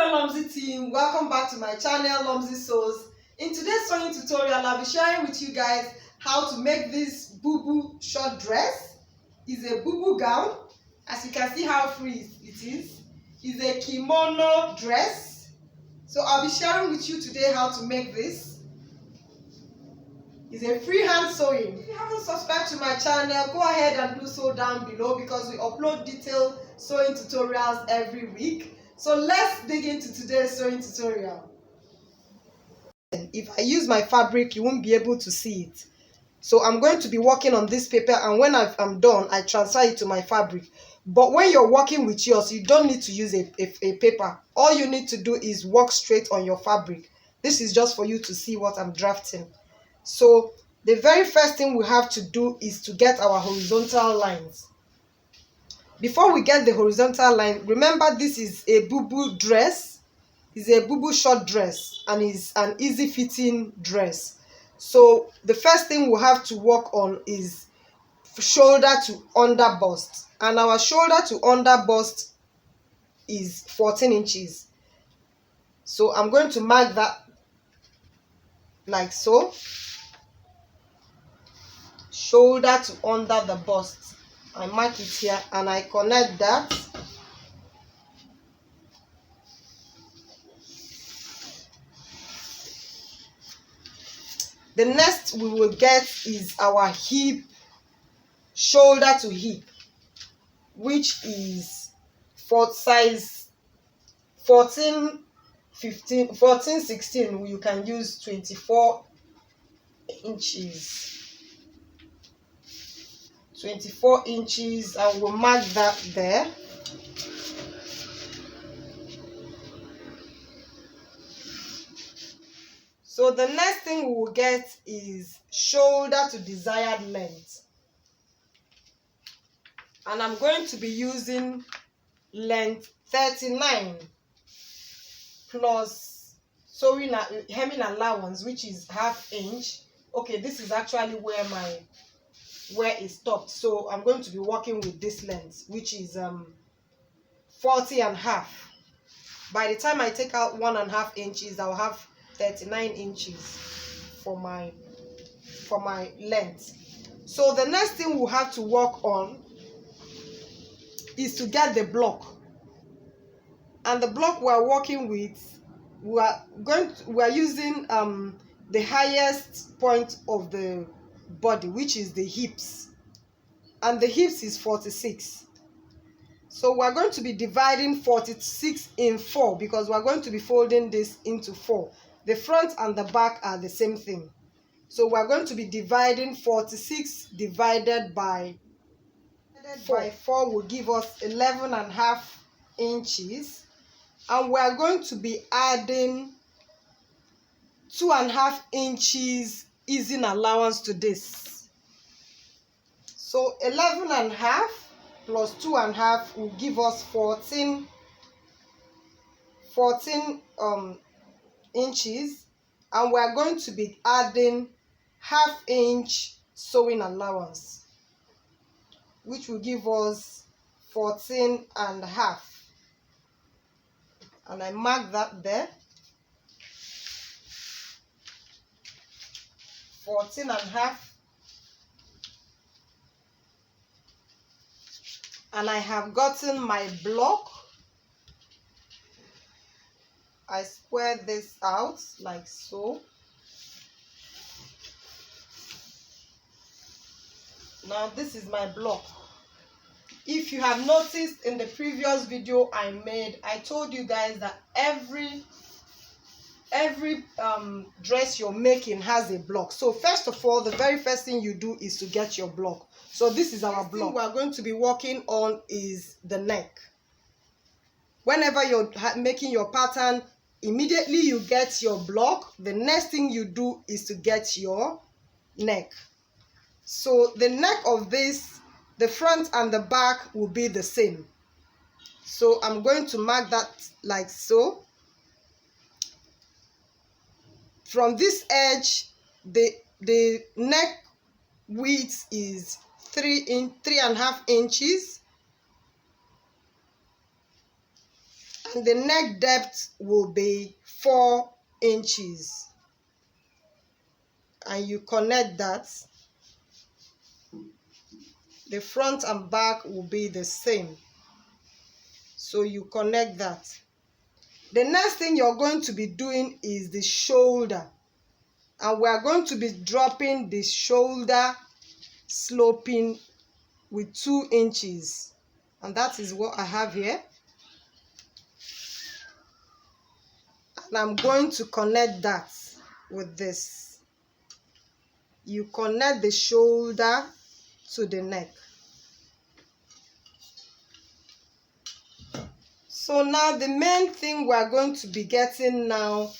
Hello Lomzy team, welcome back to my channel Lomzy Sews. In today's sewing tutorial, I'll be sharing with you guys how to make this bubu short dress. It's a bubu gown. As you can see how free it is. It's a kimono dress. So I'll be sharing with you today how to make this. It's a freehand sewing. If you haven't subscribed to my channel, go ahead and do so down below because we upload detailed sewing tutorials every week. So let's dig into today's sewing tutorial. If I use my fabric, you won't be able to see it. So I'm going to be working on this paper, and when I'm done, I transfer it to my fabric. But when you're working with yours, you don't need to use a paper. All you need to do is work straight on your fabric. This is just for you to see what I'm drafting. So the very first thing we have to do is to get our horizontal lines. Before we get the horizontal line, remember this is a bubu dress. It's a bubu short dress and is an easy fitting dress. So the first thing we have to work on is shoulder to under bust. And our shoulder to under bust is 14 inches. So I'm going to mark that like so. Shoulder to under the bust. I mark it here and I connect that. The next we will get is our hip, shoulder to hip, which is for size 14, 15, 14, 16. You can use 24 inches. 24 inches, and we'll mark that there. So the next thing we will get is shoulder to desired length. And I'm going to be using length 39 plus sewing hemming allowance, which is ½ inch. Okay, this is actually where it stopped. So I'm going to be working with this length, which is 40.5. By the time I take out 1.5 inches, I'll have 39 inches for my length. So the next thing we'll have to work on is to get the block. And the block we're working with, we are using the highest point of the body, which is the hips, and the hips is 46. So we're going to be dividing 46 in 4 because we're going to be folding this into 4. The front and the back are the same thing. So we're going to be dividing 46 divided by 4 will give us 11.5 inches, and we're going to be adding 2.5 inches easing allowance to this. So 11.5 plus 2.5 will give us 14 inches, and we're going to be adding ½ inch sewing allowance, which will give us 14.5. And I mark that there. 14.5. And I have gotten my block. I square this out like so. Now this is my block. If you have noticed in the previous video I made, I told you guys that every dress you're making has a block. So first of all, the very first thing you do is to get your block. So this is our block. What we're going to be working on is the neck. Whenever you're making your pattern, immediately you get your block, the next thing you do is to get your neck. So the neck of this, the front and the back will be the same. So I'm going to mark that like so. From this edge, the neck width is 3.5 inches, and the neck depth will be 4 inches, and you connect that. The front and back will be the same, so you connect that. The next thing you're going to be doing is the shoulder, and we are going to be dropping the shoulder sloping with 2 inches, and that is what I have here. And I'm going to connect that with this. You connect the shoulder to the neck. So now the main thing we are going to be getting now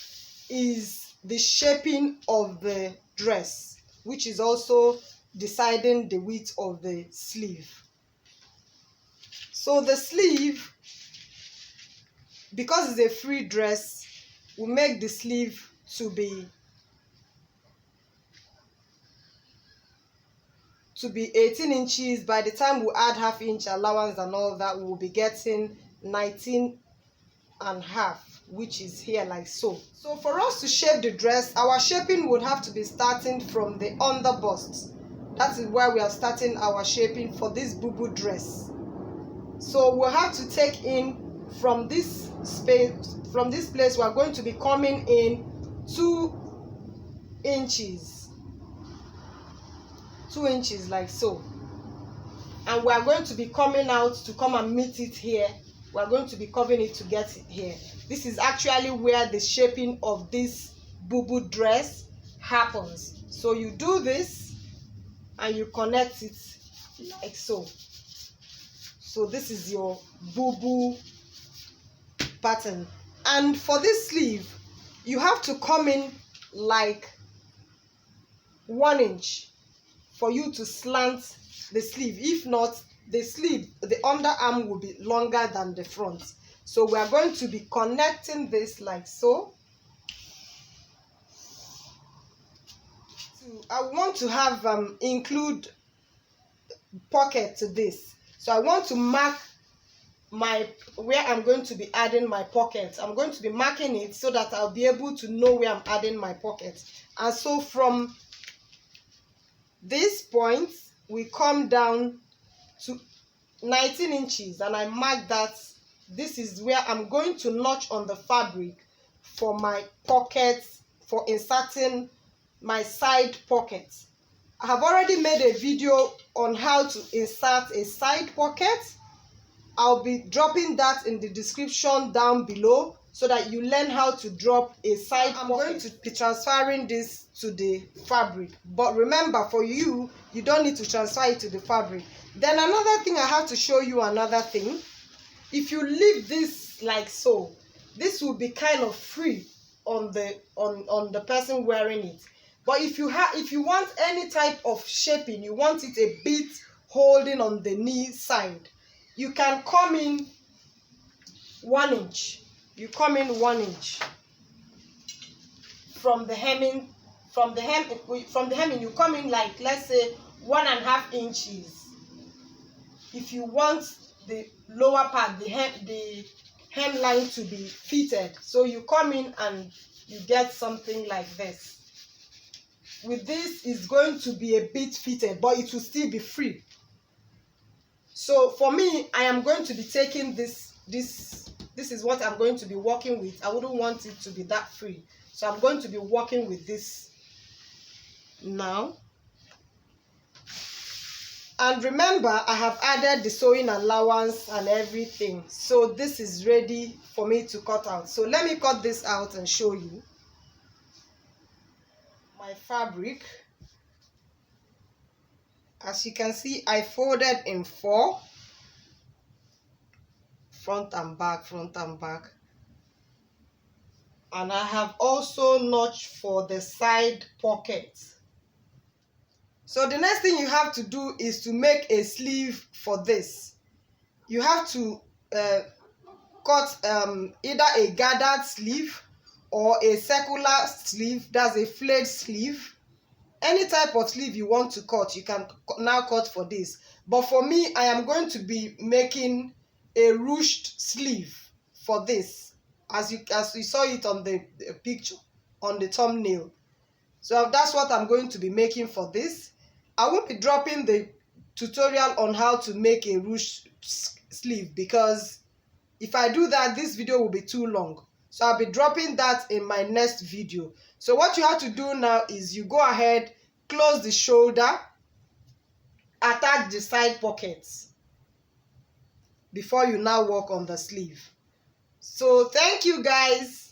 is the shaping of the dress, which is also deciding the width of the sleeve. So the sleeve, because it's a free dress, we make the sleeve to be 18 inches. By the time we add ½ inch allowance and all that, we will be getting 19 and half, which is here like so. So for us to shape the dress, our shaping would have to be starting from the under bust. That is where we are starting our shaping for this bubu dress. So we'll have to take in from this space, from this place, we are going to be coming in 2 inches. 2 inches like so. And we are going to be coming out to come and meet it here. We are going to be covering it to get it here. This is actually where the shaping of this bubu dress happens. So you do this and you connect it like so. So this is your bubu pattern. And for this sleeve, you have to come in like 1 inch for you to slant the sleeve. If not, the sleeve, the underarm will be longer than the front. So we are going to be connecting this like so. I want to have include pocket to this. So I want to mark where I'm going to be adding my pocket. I'm going to be marking it so that I'll be able to know where I'm adding my pocket. And so from this point, we come down to 19 inches, and I mark that this is where I'm going to notch on the fabric for my pocket, for inserting my side pocket. I have already made a video on how to insert a side pocket. I'll be dropping that in the description down below so that you learn how to drop a side pocket. I'm going to be transferring this to the fabric, but remember, for you don't need to transfer it to the fabric. Then another thing, I have to show you another thing. If you leave this like so, this will be kind of free on the person wearing it. But if you want any type of shaping, you want it a bit holding on the knee side, you can come in 1 inch. You come in 1 inch from the hemming. From the hemming, you come in like, let's say, 1.5 inches. If you want the lower part, the hemline to be fitted, so you come in and you get something like this. With this, it's going to be a bit fitted, but it will still be free. So for me, I am going to be taking this is what I'm going to be working with. I wouldn't want it to be that free, so I'm going to be working with this now. And remember, I have added the sewing allowance and everything, so this is ready for me to cut out. So let me cut this out and show you my fabric. As you can see, I folded in 4, front and back, front and back. And I have also notched for the side pocket. So the next thing you have to do is to make a sleeve for this. You have to cut either a gathered sleeve or a circular sleeve, that's a flayed sleeve. Any type of sleeve you want to cut, you can now cut for this. But for me, I am going to be making a ruched sleeve for this, as you saw it on the picture on the thumbnail. So that's what I'm going to be making for this. I won't be dropping the tutorial on how to make a ruched sleeve, because if I do that, this video will be too long. So I'll be dropping that in my next video. So what you have to do now is you go ahead, close the shoulder, attach the side pockets before you now work on the sleeve. So thank you guys.